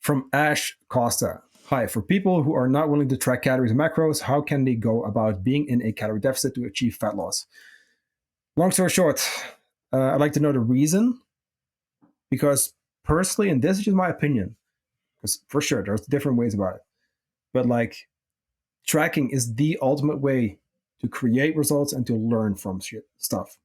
From Ash Costa. Hi, for people who are not willing to track calories and macros, how can they go about being in a calorie deficit to achieve fat loss? Long story short, I'd like to know the reason, because personally, and this is just my opinion, because for sure there's different ways about it, but like tracking is the ultimate way to create results and to learn from stuff.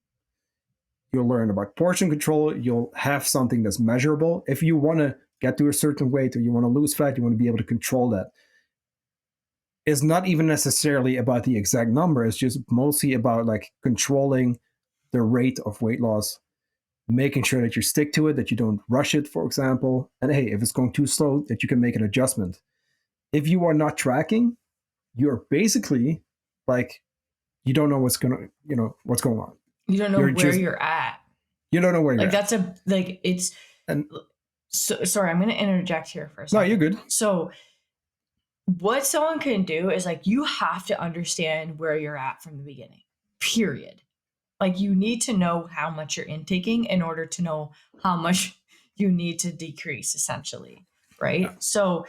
You'll learn about portion control. You'll have something that's measurable. If you want to get to a certain weight or you want to lose fat, you want to be able to control that. It's not even necessarily about the exact number. It's just mostly about like controlling the rate of weight loss, making sure that you stick to it, that you don't rush it, for example. And hey, if it's going too slow, that you can make an adjustment. If you are not tracking, you're basically like, you don't know what's going on. You don't know where you're at. You don't know where you're at. That's it's. And so, sorry, I'm going to interject here for a second. No, you're good. So what someone can do is like, you have to understand where you're at from the beginning, period. Like you need to know how much you're intaking in order to know how much you need to decrease, essentially. Right. Yeah. So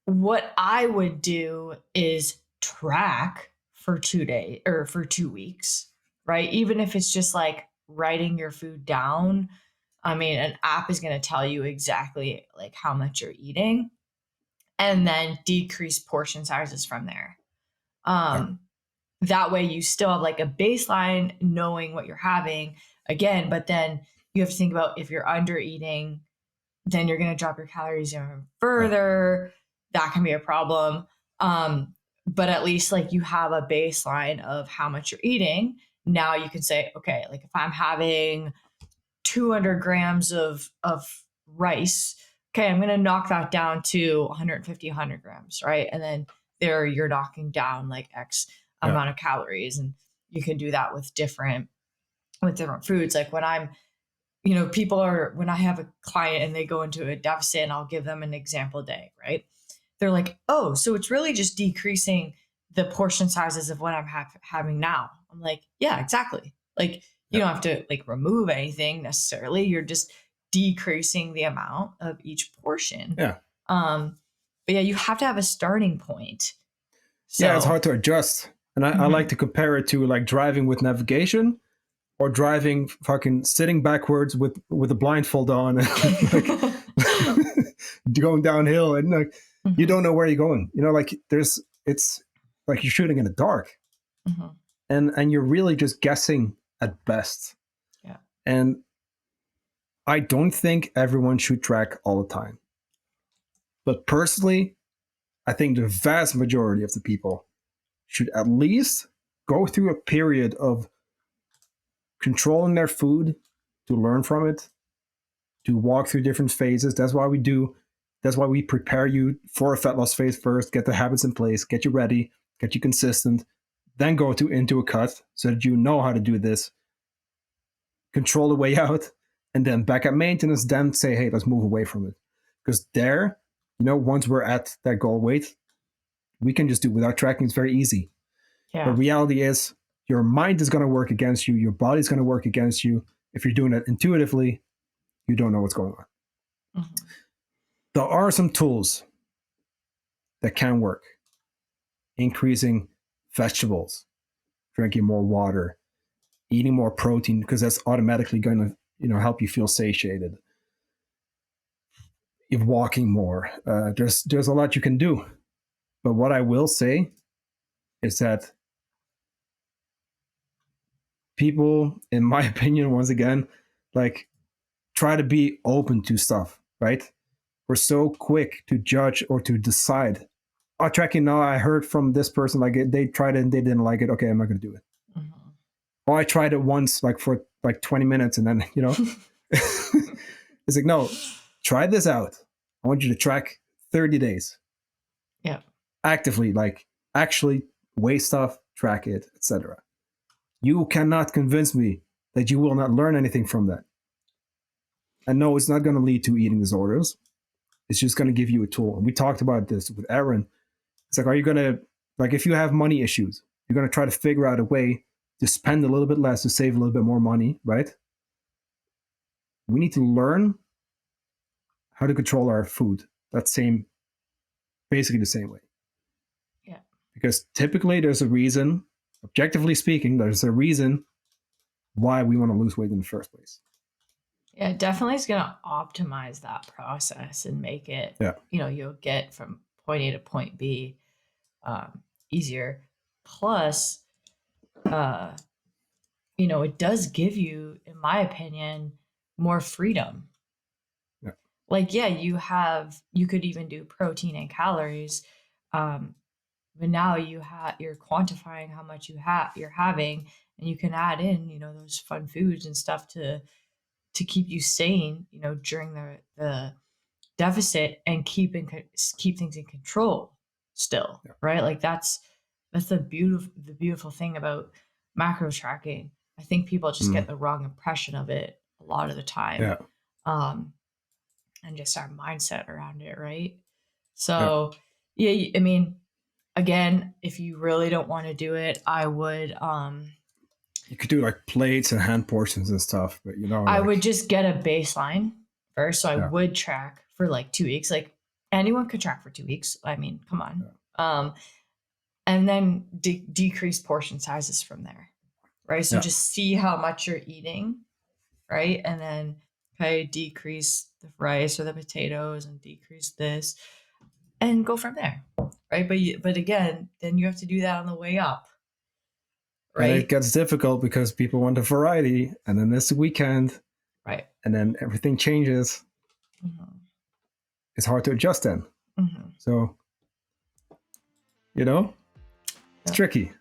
what I would do is track for 2 days or for 2 weeks, right? Even if it's just like writing your food down. I mean, an app is going to tell you exactly like how much you're eating and then decrease portion sizes from there. That way you still have like a baseline knowing what you're having again, but then you have to think about if you're under eating, then you're going to drop your calories even further. That can be a problem. But at least like you have a baseline of how much you're eating. Now you can say, okay, like if I'm having 200 grams of rice, okay, I'm going to knock that down to 150, 100 grams, right? And then there you're knocking down like X amount of calories. And you can do that with different foods. Like when I'm, when I have a client and they go into a deficit and I'll give them an example day, right? They're like, oh, so it's really just decreasing the portion sizes of what I'm having now. I'm like, yeah, exactly. Like you don't have to like remove anything necessarily. You're just decreasing the amount of each portion. Yeah. But yeah, you have to have a starting point. So, yeah, it's hard to adjust. And I like to compare it to like driving with navigation or driving fucking sitting backwards with a blindfold on and like going downhill and like you don't know where you're going. Like it's like you're shooting in the dark. And you're really just guessing at best. Yeah. And I don't think everyone should track all the time. But personally, I think the vast majority of the people should at least go through a period of controlling their food to learn from it, to walk through different phases. That's why we prepare you for a fat loss phase first, get the habits in place, get you ready, get you consistent, then go into a cut so that you know how to do this, control the way out, and then back at maintenance, then say, hey, let's move away from it. Because there, once we're at that goal weight, we can just do without tracking. It's very easy. Yeah. The reality is your mind is going to work against you. Your body's going to work against you. If you're doing it intuitively, you don't know what's going on. There are some tools that can work. Increasing vegetables, drinking more water, eating more protein, because that's automatically going to help you feel satiated. If walking more, there's a lot you can do. But what I will say is that people, in my opinion, once again, like try to be open to stuff, right? We're so quick to judge or to decide. Oh, tracking, no, I heard from this person, like they tried it and they didn't like it. Okay, I'm not going to do it. Oh, I tried it once, like for like 20 minutes and then, it's like, no, try this out. I want you to track 30 days. Yeah. Actively, like actually weigh stuff, track it, etc. You cannot convince me that you will not learn anything from that. And no, it's not going to lead to eating disorders. It's just going to give you a tool. And we talked about this with Aaron. It's like, are you going to, like, if you have money issues, you're going to try to figure out a way to spend a little bit less to save a little bit more money, right? We need to learn how to control our food. Basically the same way. Yeah. Because typically there's a reason, objectively speaking, there's a reason why we want to lose weight in the first place. Yeah, definitely is going to optimize that process and make it, Yeah. You'll get from point A to point B easier. Plus, it does give you, in my opinion, more freedom. Yeah. Like, yeah, you could even do protein and calories, but now you're quantifying how much you're having, and you can add in, those fun foods and stuff to keep you sane, during the deficit, and keep things in control still, Yeah. right? Like that's the beautiful thing about macro tracking. I think people just get the wrong impression of it a lot of the time. Yeah. And just our mindset around it, right? So yeah, I mean, again, if you really don't want to do it, I would you could do like plates and hand portions and stuff, but I would just get a baseline first. So I would track for like 2 weeks. Like anyone could track for 2 weeks. I mean, come on. Yeah. And then decrease portion sizes from there, right? So just see how much you're eating, right? And then decrease the rice or the potatoes and decrease this, and go from there, right? But again, then you have to do that on the way up. Right. And it gets difficult because people want a variety, and then there's the weekend, right? And then everything changes. Mm-hmm. It's hard to adjust then. Mm-hmm. So, it's tricky.